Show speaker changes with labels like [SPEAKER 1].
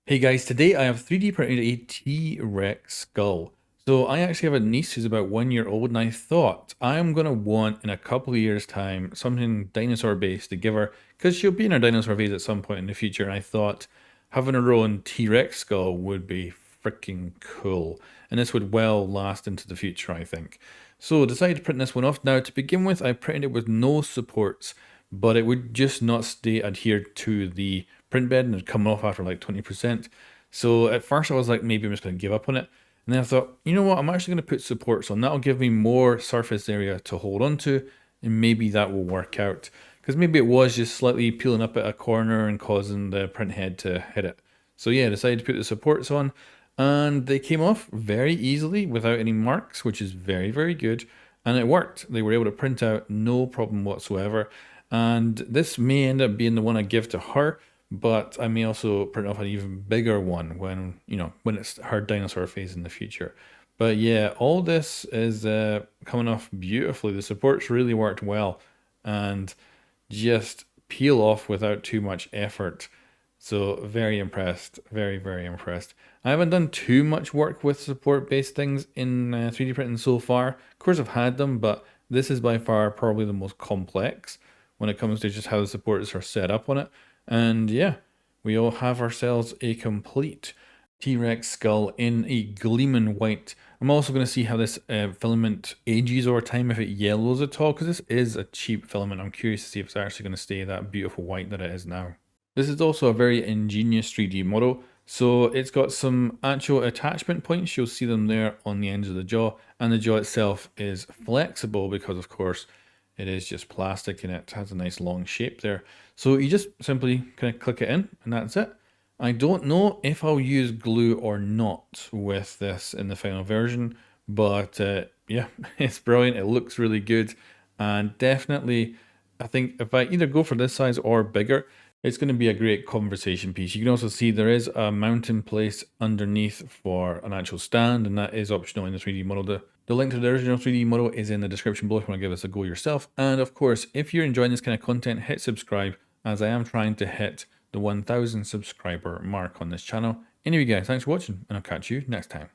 [SPEAKER 1] Hey guys, today I have 3D printed a T-Rex skull. So I actually have a niece who's about 1 year old, and I thought I'm gonna want in a couple of years' time something dinosaur based to give her, because she'll be in her dinosaur phase at some point in the future. And I thought having her own T-Rex skull would be freaking cool, and this would well last into the future, I think. So I decided to print this one off. Now to begin with, I printed it with no supports, but it would just not stay adhered to the print bed and it'd come off after like 20%. So at first I was like, maybe I'm just going to give up on it. And then I thought, you know what, I'm actually going to put supports on. That'll give me more surface area to hold on to, and maybe that will work out. Because maybe it was just slightly peeling up at a corner and causing the print head to hit it. So yeah, I decided to put the supports on, and they came off very easily without any marks, which is very, very good. And it worked. They were able to print out no problem whatsoever. And this may end up being the one I give to her, but I may also print off an even bigger one when, when it's her dinosaur phase in the future. But yeah, all this is coming off beautifully. The supports really worked well and just peel off without too much effort. So very impressed, very, very impressed. I haven't done too much work with support-based things in 3D printing so far. Of course, I've had them, but this is by far probably the most complex when it comes to just how the supports are set up on it. And yeah, we all have ourselves a complete T-Rex skull in a gleaming white. I'm also going to see how this filament ages over time, if it yellows at all, because this is a cheap filament. I'm curious to see if it's actually going to stay that beautiful white that it is now. This is also a very ingenious 3D model. So it's got some actual attachment points. You'll see them there on the ends of the jaw, and the jaw itself is flexible because, of course, it is just plastic and it has a nice long shape there. So you just simply kind of click it in and that's it. I don't know if I'll use glue or not with this in the final version, but yeah, it's brilliant. It looks really good, and definitely I think if I either go for this size or bigger, it's going to be a great conversation piece. You can also see there is a mounting place underneath for an actual stand, and that is optional in the 3D model. The link to the original 3D model is in the description below if you want to give this a go yourself. And of course, if you're enjoying this kind of content, hit subscribe, as I am trying to hit the 1000 subscriber mark on this channel. Anyway guys, thanks for watching, and I'll catch you next time.